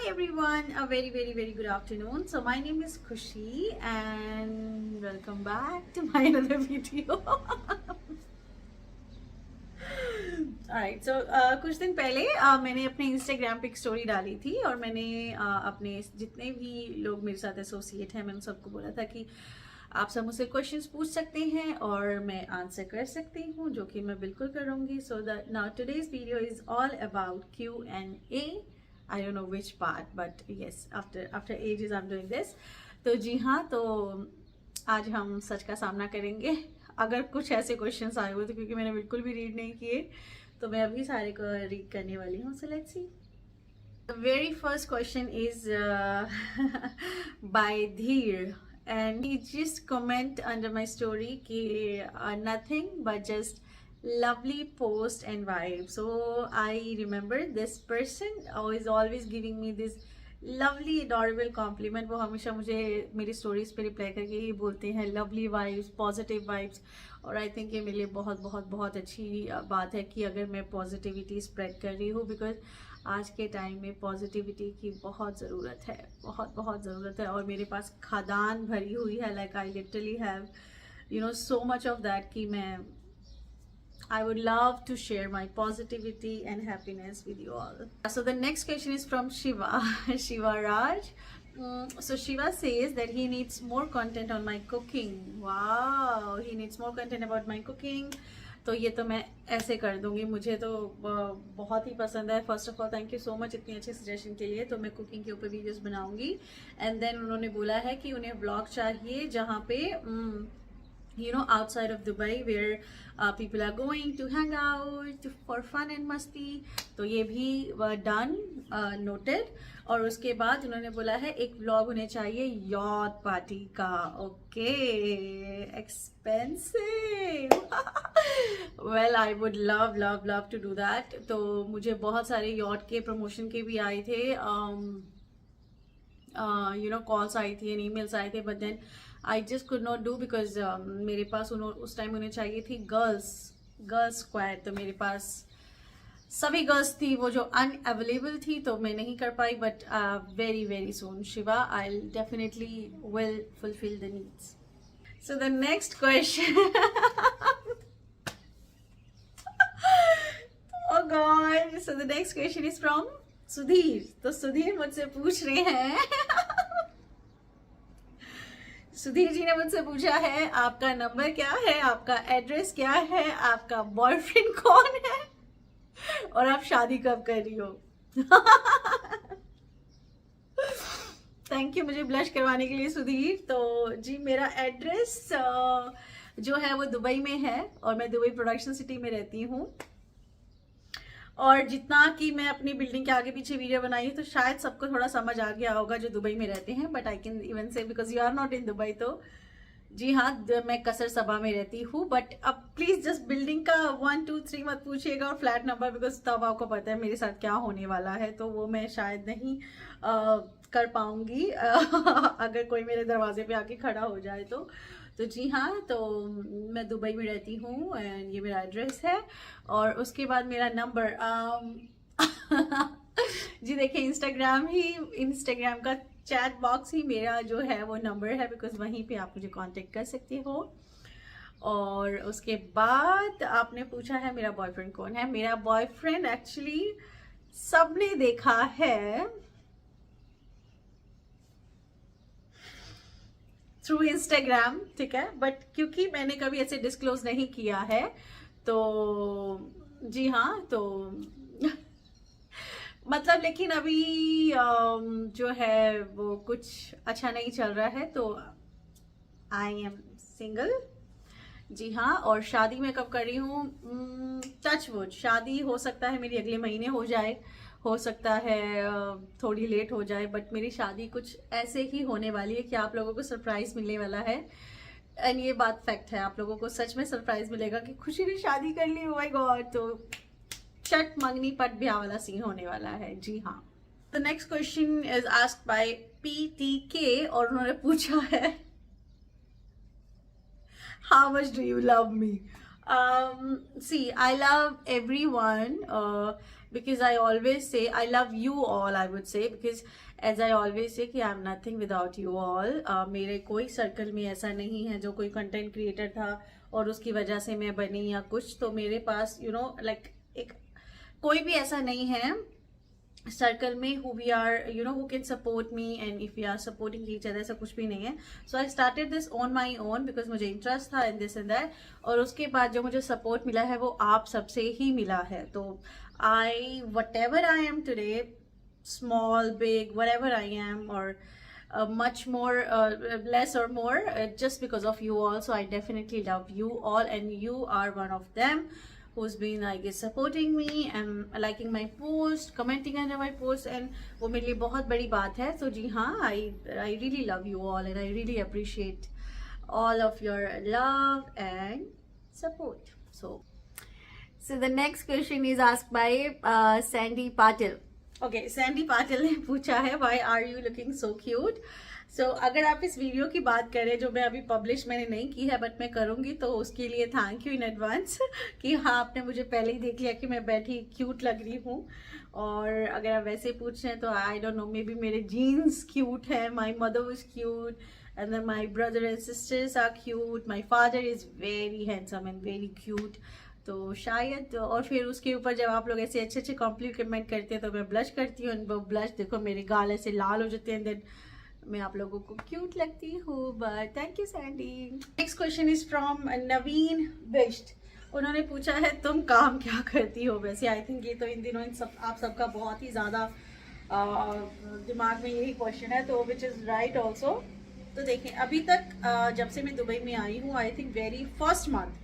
Hi everyone, a very good afternoon. So my name is Khushi and welcome back to my another video. Alright, so कुछ दिन पहले मैंने अपने Instagram पे एक स्टोरी डाली थी और मैंने अपने जितने भी लोग मेरे साथ एसोसिएट हैं मैंने सबको बोला था कि आप सब मुझसे क्वेश्चंस पूछ सकते हैं और मैं आंसर कर सकती हूँ, जो कि मैं बिल्कुल करूँगी. So that now today's video is all about Q&A. I don't know which part but yes after ages I am doing this. तो जी हाँ, तो आज हम सच का सामना करेंगे. अगर कुछ ऐसे क्वेश्चंस आए हुए तो क्योंकि मैंने बिल्कुल भी रीड नहीं किए तो मैं अभी सारे को रीड करने वाली हूँ. So let's see. The very first question is by Dheer, and he just comment under my story ki nothing but just lovely post and vibe. So I remember this person is always giving me this lovely adorable compliment. वो हमेशा मुझे मेरी stories पे reply करके ही बोलते हैं lovely vibes, positive vibes. और I think ये मेरे लिए बहुत अच्छी बात है कि अगर मैं पॉजिटिविटी स्प्रेड कर रही हूँ, बिकॉज आज के टाइम में पॉजिटिविटी की बहुत ज़रूरत है, बहुत ज़रूरत है. और मेरे पास खादान भरी हुई है. Like I literally have so much of that कि मैं I would love to share my positivity and happiness with you all. So the next question is from Shiva, Shiva Raj. So Shiva says that he needs more content on my cooking. Wow, he needs more content about my cooking. तो ये तो मैं ऐसे कर दूंगी, मुझे तो बहुत ही पसंद है. First of all thank you so much इतनी अच्छी सजेशन के लिए. तो मैं कुकिंग के ऊपर वीडियोस बनाऊंगी. एंड देन उन्होंने बोला है कि उन्हें व्लॉग चाहिए जहाँ पे outside of Dubai where people are going to hang out for fun and masti. तो ये भी done, noted. और उसके बाद उन्होंने बोला है एक व्लॉग होने चाहिए यॉट पार्टी का. Okay, expensive. Well I would love to do that. तो मुझे बहुत सारे यॉट के प्रमोशन के भी आए थे, कॉल्स आई थी एंड ईमेल्स आए थे, but then I just could not do because मेरे पास उस टाइम उन्हें चाहिए थी गर्ल्स स्क्वाड. तो मेरे पास सभी गर्ल्स थी वो जो अनअवेलेबल थी, तो मैं नहीं कर पाई. But very soon Shiva, I definitely will fulfil the needs. So the next question, oh god, so the next question is from Sudheer. तो सुधीर मुझसे पूछ रहे हैं सुधीर जी ने मुझसे पूछा है आपका नंबर क्या है, आपका एड्रेस क्या है, आपका बॉयफ्रेंड कौन है और आप शादी कब कर रही हो. थैंक यू मुझे ब्लश करवाने के लिए सुधीर. तो जी मेरा एड्रेस जो है वो दुबई में है और मैं दुबई प्रोडक्शन सिटी में रहती हूँ. और जितना कि मैं अपनी बिल्डिंग के आगे पीछे वीडियो बनाई है तो शायद सबको थोड़ा समझ आ गया होगा जो दुबई में रहते हैं. But I can even see because you are not in Dubai. तो जी हाँ, मैं कसर सभा में रहती हूँ. बट अब प्लीज जस्ट बिल्डिंग का 1 2 3 मत पूछिएगा और फ्लैट नंबर, बिकॉज तब आपको पता है मेरे साथ क्या होने वाला है. तो वो मैं शायद नहीं कर पाऊंगी अगर कोई मेरे दरवाजे पे आके खड़ा हो जाए तो. जी हाँ, तो मैं दुबई में रहती हूँ एंड ये मेरा एड्रेस है. और उसके बाद मेरा नंबर जी देखिए, इंस्टाग्राम का चैट बॉक्स ही मेरा जो है वो नंबर है, बिकॉज वहीं पे आप मुझे कांटेक्ट कर सकते हो. और उसके बाद आपने पूछा है मेरा बॉयफ्रेंड कौन है. मेरा बॉयफ्रेंड एक्चुअली सबने देखा है थ्रू इंस्टाग्राम, ठीक है. बट क्योंकि मैंने कभी ऐसे डिस्क्लोज नहीं किया है तो जी हाँ, तो मतलब लेकिन अभी जो है वो कुछ अच्छा नहीं चल रहा है, तो आई एम सिंगल. जी हाँ, और शादी मैं कब कर रही हूँ, टच वुड शादी हो सकता है मेरी अगले महीने हो जाए, हो सकता है थोड़ी लेट हो जाए. बट मेरी शादी कुछ ऐसे ही होने वाली है कि आप लोगों को सरप्राइज मिलने वाला है. एंड ये बात फैक्ट है, आप लोगों को सच में सरप्राइज मिलेगा कि खुशी ने शादी कर ली. Oh my God. तो चट मंगनी पट ब्याह वाला सीन होने वाला है. जी हाँ. The next question is asked by PTK और उन्होंने पूछा है how much do you love me. See, I love everyone because I always say I love you all. I would say because as I always say कि I'm nothing without you all. मेरे कोई circle में ऐसा नहीं है जो कोई content creator था और उसकी वजह से मैं बनी या कुछ, तो मेरे पास लाइक एक कोई भी ऐसा नहीं है सर्कल में who we are, who can support me and if we are supporting each other, ऐसा कुछ भी नहीं है. So I started this on my own because मुझे इंटरेस्ट था in this and that, और उसके बाद जो मुझे सपोर्ट मिला है वो आप सबसे ही मिला है. तो whatever I am today, small, big, whatever I am, or much more, less or more, just because of you all. So I definitely love you all, and you are one of them who's been like supporting me and liking my post, commenting under my post, and वो मेरे लिए बहुत बड़ी बात है. So जी हाँ, I really love you all and I really appreciate all of your love and support. So the next question is asked by Sandy Patil. Okay, Sandy Patil ने पूछा है why are you looking so cute? So अगर आप इस video की बात करें जो मैं अभी पब्लिश मैंने नहीं की है बट मैं करूँगी, तो उसके लिए थैंक यू इन एडवांस कि हाँ आपने मुझे पहले ही देख लिया कि मैं बैठी क्यूट लग रही हूँ. और अगर आप वैसे पूछ रहे हैं तो I don't know, maybe मेरे जीन्स क्यूट है, my mother was cute and then my brother and sisters are cute, my father is very handsome and very cute. तो शायद, और फिर उसके ऊपर जब आप लोग ऐसे अच्छे अच्छे कॉम्प्लीमेंट करते हैं तो मैं ब्लश करती हूँ. वो ब्लश देखो मेरे गाल ऐसे लाल हो जाते हैं, देन मैं आप लोगों को क्यूट लगती हूँ. But thank you Sandy. Next question is from Naveen Bisht. उन्होंने पूछा है तुम काम क्या करती हो. वैसे आई थिंक ये तो इन दिनों आप सबका बहुत ही ज़्यादा दिमाग में यही क्वेश्चन है, तो विच इज़ राइट ऑल्सो. तो देखें, अभी तक जब से मैं दुबई में आई हूँ, I think very first month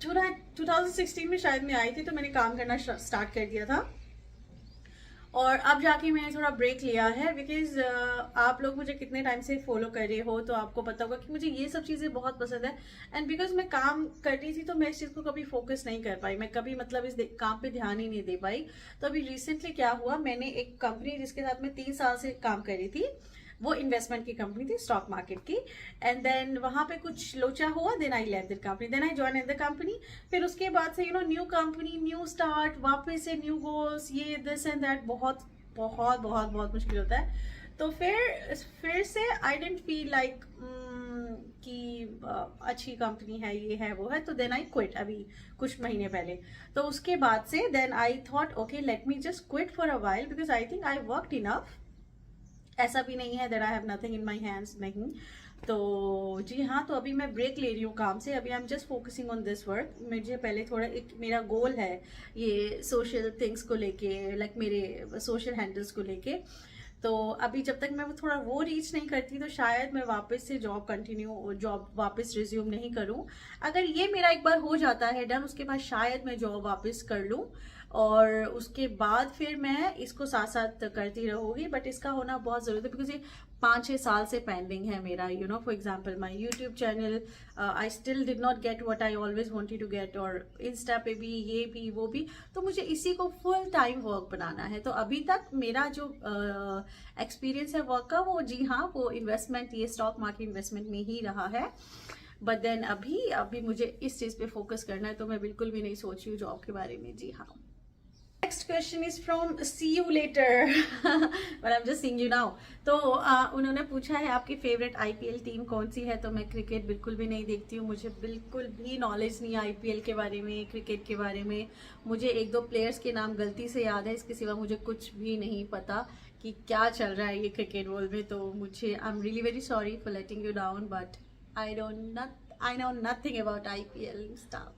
2016 में शायद मैं आई थी, तो मैंने काम करना स्टार्ट कर दिया था. और अब जाके मैंने थोड़ा ब्रेक लिया है बिकॉज आप लोग मुझे कितने टाइम से फॉलो कर रहे हो तो आपको पता होगा कि मुझे ये सब चीज़ें बहुत पसंद है. एंड बिकॉज मैं काम कर रही थी तो मैं इस चीज़ को कभी फोकस नहीं कर पाई, मैं कभी मतलब इस काम पे ध्यान ही नहीं दे पाई. तो अभी रिसेंटली क्या हुआ, मैंने एक कंपनी जिसके साथ मैं 3 साल से काम कर रही थी, वो इन्वेस्टमेंट की कंपनी थी, स्टॉक मार्केट की. एंड देन वहाँ पे कुछ लोचा हुआ, then I left the company, then I join in the company. फिर उसके बाद से न्यू कंपनी, न्यू स्टार्ट, वापस से न्यू गोल्स, ये दिस एंड दैट, बहुत बहुत बहुत बहुत मुश्किल होता है. तो फिर से आई डेंट फील लाइक कि अच्छी कंपनी है, ये है वो है, तो देन आई क्विट अभी कुछ महीने पहले. तो उसके बाद से then I thought okay let me just quit for a while because I think I worked enough. ऐसा भी नहीं है that I have nothing in my hands, नहीं. तो जी हाँ, तो अभी मैं ब्रेक ले रही हूँ काम से. अभी आई am just focusing on this work. मुझे पहले थोड़ा एक मेरा गोल है ये सोशल थिंग्स को लेके, लाइक मेरे सोशल हैंडल्स को लेके. तो अभी जब तक मैं थोड़ा वो रीच नहीं करती तो शायद मैं वापस से जॉब वापस रिज्यूम नहीं करूँ. अगर ये मेरा एक बार हो जाता है डन, उसके बाद शायद मैं जॉब वापस कर लूँ और उसके बाद फिर मैं इसको साथ साथ करती रहूँगी. बट इसका होना बहुत ज़रूरी है बिकॉज ये 5-6 साल से पेंडिंग है मेरा. For example my YouTube channel, I still did not get what I always wanted to get, और इंस्टा पे भी ये भी वो भी. तो मुझे इसी को फुल टाइम वर्क बनाना है. तो अभी तक मेरा जो एक्सपीरियंस है वर्क का, वो जी हाँ वो इन्वेस्टमेंट, ये स्टॉक मार्केट इन्वेस्टमेंट में ही रहा है. बट देन अभी मुझे इस चीज़ पे फोकस करना है, तो मैं बिल्कुल भी नहीं सोच रही हूँ जॉब के बारे में. जी हाँ. Next question is from see you later but I am just seeing you now. तो उन्होंने पूछा है आपकी फेवरेट आईपीएल टीम कौन सी है. तो मैं क्रिकेट बिल्कुल भी नहीं देखती हूँ, मुझे बिल्कुल भी नॉलेज नहीं है आईपीएल के बारे में, क्रिकेट के बारे में. मुझे 1-2 प्लेयर्स के नाम गलती से याद है, इसके सिवा मुझे कुछ भी नहीं पता कि क्या चल रहा है ये क्रिकेट वर्ल्ड में. तो मुझे I am really very sorry for letting you down, but I know nothing about IPL staff.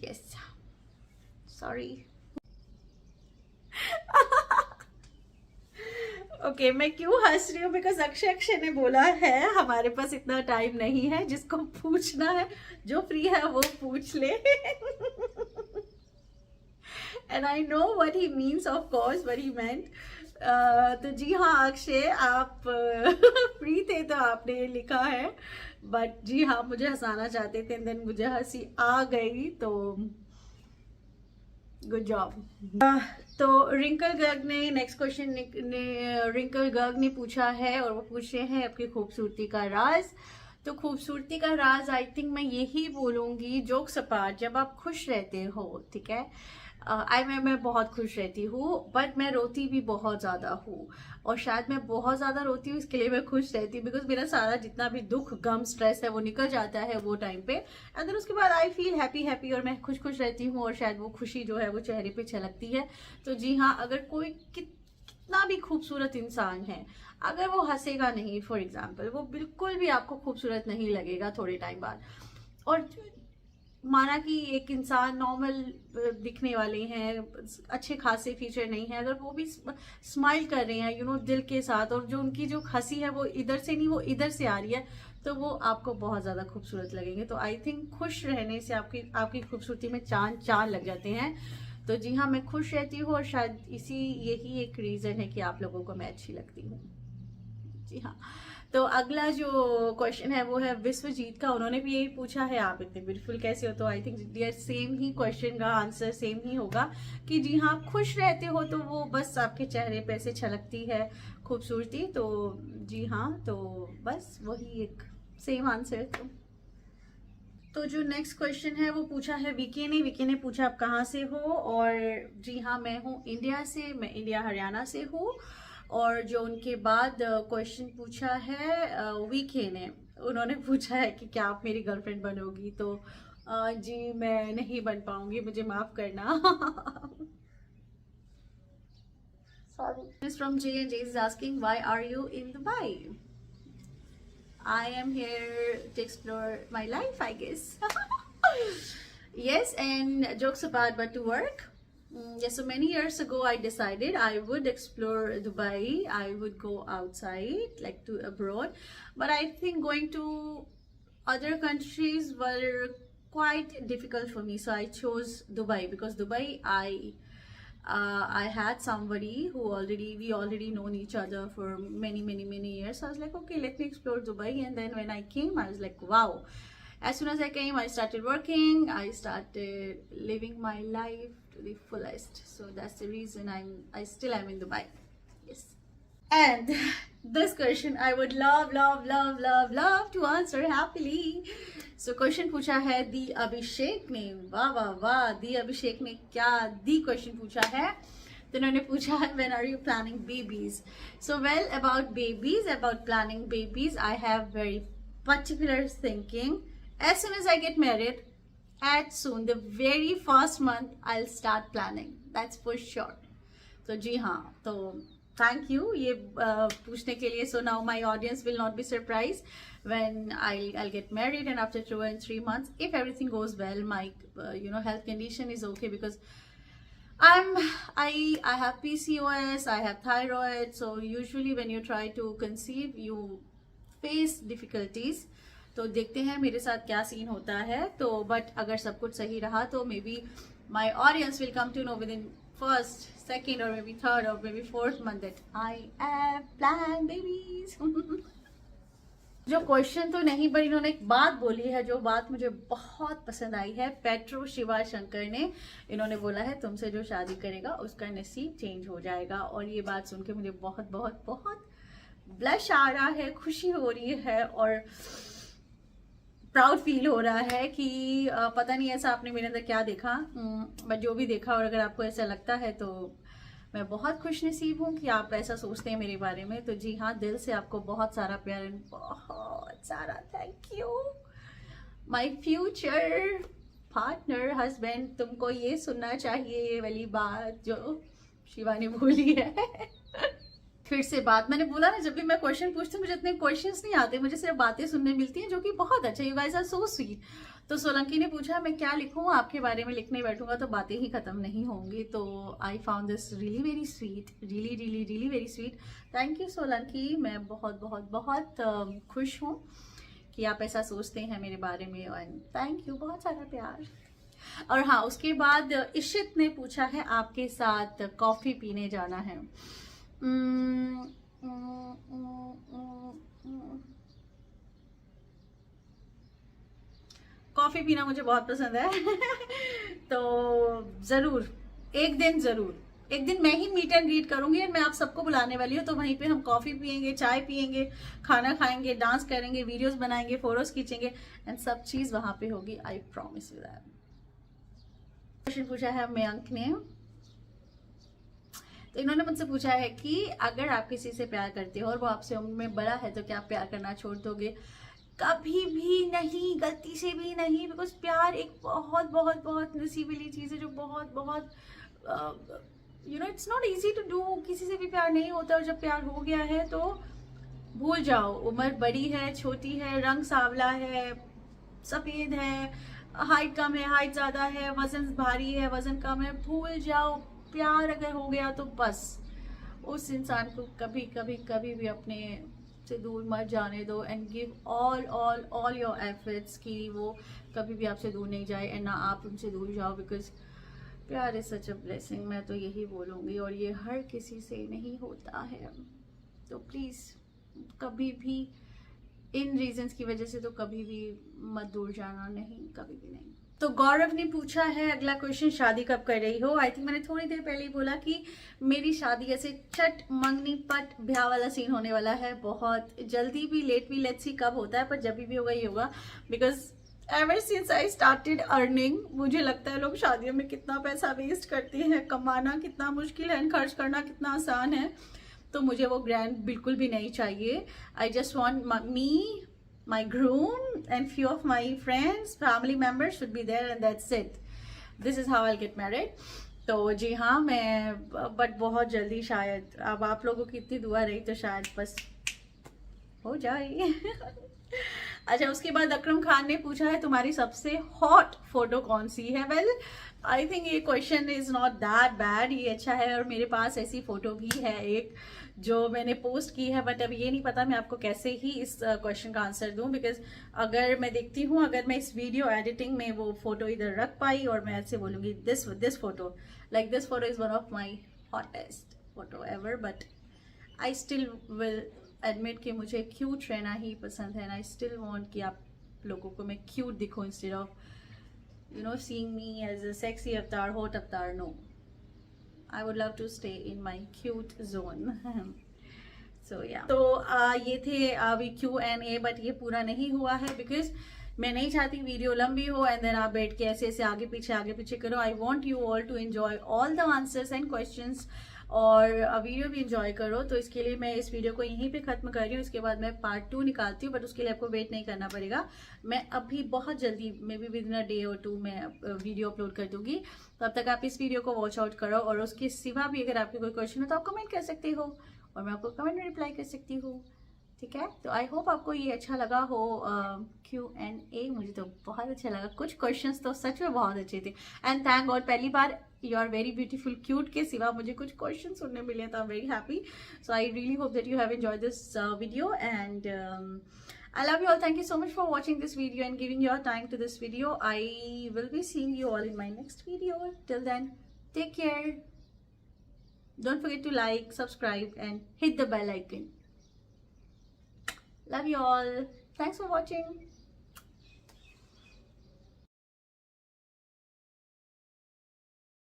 Yes, sorry. Okay, मैं क्यों हंस रही हूँ बिकॉज अक्षय ने बोला है हमारे पास इतना टाइम नहीं है, जिसको पूछना है जो फ्री है वो पूछ ले. And I know what he means, of course what he meant. तो जी हाँ अक्षय, आप फ्री थे तो आपने लिखा है, बट जी हाँ मुझे हंसाना चाहते थे, देन मुझे हंसी आ गई, तो गुड जॉब. तो रिंकल गर्ग ने नेक्स्ट क्वेश्चन रिंकल गर्ग ने पूछा है, और वो पूछे हैं आपकी खूबसूरती का राज. तो खूबसूरती का राज आई थिंक मैं यही बोलूँगी, जोक्स अपार्ट, जब आप खुश रहते हो, ठीक है। मैं बहुत खुश रहती हूँ, बट मैं रोती भी बहुत ज़्यादा हूँ। और शायद मैं बहुत ज़्यादा रोती हूँ इसके लिए मैं खुश रहती हूँ, बिकॉज मेरा सारा जितना भी दुख गम स्ट्रेस है वो निकल जाता है वो टाइम पे, एंड देन उसके बाद आई फील हैप्पी हैप्पी, और मैं खुश खुश रहती हूँ, और शायद वो खुशी जो है वो चेहरे पे छलकती है। तो जी हाँ, अगर कोई कितना भी खूबसूरत इंसान है, अगर वो हंसेगा नहीं, फॉर एग्जाम्पल, वो बिल्कुल भी आपको खूबसूरत नहीं लगेगा थोड़े टाइम बाद। और माना कि एक इंसान नॉर्मल दिखने वाले हैं, अच्छे खासे फीचर नहीं है, अगर वो भी स्माइल कर रहे हैं दिल के साथ, और जो उनकी जो हंसी है वो इधर से नहीं, वो इधर से आ रही है, तो वो आपको बहुत ज़्यादा खूबसूरत लगेंगे। तो आई थिंक खुश रहने से आपकी आपकी खूबसूरती में चांद चांद लग जाते हैं। तो जी हाँ, मैं खुश रहती हूँ, और शायद यही एक रीज़न है कि आप लोगों को मैं अच्छी लगती हूँ। जी हाँ। तो अगला जो क्वेश्चन है वो है विश्वजीत का। उन्होंने भी यही पूछा है, आप इतने ब्यूटीफुल कैसे हो। तो आई थिंक डियर सेम ही क्वेश्चन का आंसर सेम ही होगा कि जी हाँ, खुश रहते हो तो वो बस आपके चेहरे पे से छलकती है खूबसूरती। तो जी हाँ, तो बस वही एक सेम आंसर। तो जो नेक्स्ट क्वेश्चन है वो पूछा है विकी ने पूछा आप कहाँ से हो। और जी हाँ, मैं हूँ इंडिया से, मैं इंडिया हरियाणा से हूँ। और जो उनके बाद क्वेश्चन पूछा है वीके ने, उन्होंने पूछा है कि क्या आप मेरी गर्लफ्रेंड बनोगी। तो जी मैं नहीं बन पाऊंगी, मुझे माफ करना। Sorry. From J and J is asking why are you in Dubai. I am here to explore my life, I guess. Yes, and jokes apart, but to work. Yes, so many years ago, I decided I would explore Dubai. I would go outside, like to abroad. But I think going to other countries were quite difficult for me. So I chose Dubai because Dubai, I had somebody who we already known each other for many years. So I was like, okay, let me explore Dubai. And then when I came, I was like, wow. As soon as I came, I started working. I started living my life to the fullest. So that's the reason I still am in Dubai. Yes. And this question I would love to answer happily. So question पूछा है दी अभिषेक ने। वाह वाह वाह, दी अभिषेक ने क्या the question पूछा है। तो उन्होंने पूछा है when are you planning babies. So well, about babies, about planning babies, I have very particular thinking. As soon as I get married, the very first month I'll start planning. That's for sure. तो जी हाँ, तो thank you ये पूछने के लिए. So now my audience will not be surprise when I'll get married, and after 2 and 3 months, if everything goes well, my health condition is okay, because I have PCOS, I have thyroid. So usually when you try to conceive, you face difficulties. तो देखते हैं मेरे साथ क्या scene होता है. तो but अगर सब कुछ सही रहा तो may be my audience will come to know within first, second, or maybe third, or maybe fourth month that I have planned babies. जो क्वेश्चन तो नहीं, पर इन्होंने एक बात बोली है जो बात मुझे बहुत पसंद आई है. पेट्रो शिवा शंकर ने, इन्होंने बोला है तुमसे जो शादी करेगा उसका नसीब चेंज हो जाएगा. और ये बात सुन के मुझे बहुत बहुत बहुत ब्लश आ रहा है, खुशी हो रही है, और प्राउड फील हो रहा है कि पता नहीं ऐसा आपने मेरे अंदर क्या देखा, बट जो भी देखा, और अगर आपको ऐसा लगता है तो मैं बहुत खुश नसीब हूँ कि आप ऐसा सोचते हैं मेरे बारे में. तो जी हाँ, दिल से आपको बहुत सारा प्यार, बहुत सारा thank you. My future partner, husband, तुमको ये सुनना चाहिए, ये वाली बात जो शिवा ने बोली है. फिर से बात, मैंने बोला ना, जब भी मैं क्वेश्चन पूछती हूँ मुझे इतने क्वेश्चंस नहीं आते, मुझे सिर्फ बातें सुनने मिलती हैं, जो कि बहुत अच्छा. You guys are so sweet. तो सोलंकी ने पूछा मैं क्या लिखूं, आपके बारे में लिखने बैठूंगा तो बातें ही खत्म नहीं होंगी. तो I found this really very sweet, really very sweet. Thank you Solanki. मैं बहुत बहुत बहुत खुश हूँ कि आप ऐसा सोचते हैं मेरे बारे में, एंड थैंक यू, बहुत सारा प्यार. और हाँ, उसके बाद इशित ने पूछा है आपके साथ कॉफी पीने जाना है. कॉफी पीना मुझे बहुत पसंद है. तो जरूर एक दिन, जरूर एक दिन मैं ही मीट एंड ग्रीट करूंगी और मैं आप सबको बुलाने वाली हूँ, तो वहीं पे हम कॉफी पियेंगे, चाय पियेंगे, खाना खाएंगे, डांस करेंगे, वीडियोस बनाएंगे, फोटोज खींचेंगे एंड सब चीज वहां पे होगी, I promise you that. Question पूछा है मयंक ने, तो इन्होंने मुझसे पूछा है कि अगर आप किसी से प्यार करते हो और वो आपसे उम्र में बड़ा है तो क्या आप प्यार करना छोड़ दोगे? कभी भी नहीं, गलती से भी नहीं, बिकॉज प्यार एक बहुत बहुत बहुत नसीबीली चीज़ है जो बहुत बहुत it's not easy to do. किसी से भी प्यार नहीं होता, और जब प्यार हो गया है तो भूल जाओ, उम्र बड़ी है, छोटी है, रंग सांवला है, सफेद है, हाइट कम है, हाइट ज्यादा है, वजन भारी है, वजन कम है, भूल जाओ। प्यार अगर हो गया तो बस उस इंसान को कभी कभी कभी भी अपने से दूर मत जाने दो, and give all all all your efforts कि वो कभी भी आपसे दूर नहीं जाए एंड ना आप उनसे दूर जाओ, बिकॉज प्यार इज सच अ ब्लेसिंग। मैं तो यही बोलूँगी, और ये हर किसी से नहीं होता है, तो प्लीज़ कभी भी इन रीजंस की वजह से तो कभी भी मत दूर जाना, नहीं, कभी भी नहीं। तो गौरव ने पूछा है अगला क्वेश्चन, शादी कब कर रही हो? आई थिंक मैंने थोड़ी देर पहले ही बोला कि मेरी शादी ऐसे चट मंगनी पट ब्याह वाला सीन होने वाला है, बहुत जल्दी भी, लेट भी, लेट्स सी कब होता है, पर जब भी होगा ही होगा। Because ever since I started earning, मुझे लगता है लोग शादियों में कितना पैसा वेस्ट करते हैं, कमाना कितना मुश्किल है, खर्च करना कितना आसान है, तो मुझे वो ग्रैंड बिल्कुल भी नहीं चाहिए। I just want me, my groom and few of my friends, family members should be there and that's it. This is how I'll get married. तो जी हाँ, मैं बट बहुत जल्दी शायद, अब आप लोगों की इतनी दुआ रही तो शायद बस हो जाए। अच्छा, उसके बाद अकरम खान ने पूछा है तुम्हारी सबसे हॉट फोटो कौन सी है? वेल आई थिंक ये question is not that bad, ये अच्छा है, और मेरे पास ऐसी फोटो भी है एक जो मैंने पोस्ट की है, बट अब ये नहीं पता मैं आपको कैसे ही इस क्वेश्चन का आंसर दूं, बिकॉज अगर मैं देखती हूँ, अगर मैं इस वीडियो एडिटिंग में वो फोटो इधर रख पाई और मैं ऐसे बोलूँगी this photo, like this photo is one of my hottest photo ever, but I still will admit कि मुझे क्यूट रहना ही पसंद है, एंड आई स्टिल वॉन्ट कि आप लोगों को मैं क्यूट दिखूँ instead of seeing me as a sexy avatar, hot avatar. No, I would love to stay in my cute zone. So yeah, तो ये थे अभी Q&A, बट ये पूरा नहीं हुआ है बिकॉज मैं नहीं चाहती वीडियो लंबी हो एंड देन आप बैठ के ऐसे ऐसे आगे पीछे करो। I want you all to enjoy all the answers and questions, और वीडियो भी इंजॉय करो, तो इसके लिए मैं इस वीडियो को यहीं पे खत्म कर रही हूँ। इसके बाद मैं पार्ट 2 निकालती हूँ, बट उसके लिए आपको वेट नहीं करना पड़ेगा, मैं अभी बहुत जल्दी, may be with in a day और 2 मैं वीडियो अपलोड कर दूंगी। तब तक आप इस वीडियो को वॉच आउट करो, और उसके सिवा भी अगर आपके कोई क्वेश्चन हो तो आप कमेंट कर सकते हो और मैं आपको कमेंट में रिप्लाई कर सकती हूँ, ठीक है? तो आई होप आपको ये अच्छा लगा हो Q&A, मुझे तो बहुत अच्छा लगा, कुछ क्वेश्चंस तो सच में बहुत अच्छे थे, एंड थैंक गॉड पहली बार you are very beautiful cute के सिवा मुझे कुछ क्वेश्चन सुनने मिले, तो I am very happy. So I really hope that you have enjoyed this video, and I love you all. Thank you so much for watching this video and giving your time to this video. I will be seeing you all in my next video. Till then, take care. Don't forget to like, subscribe and hit the bell icon. Love you all. Thanks for watching.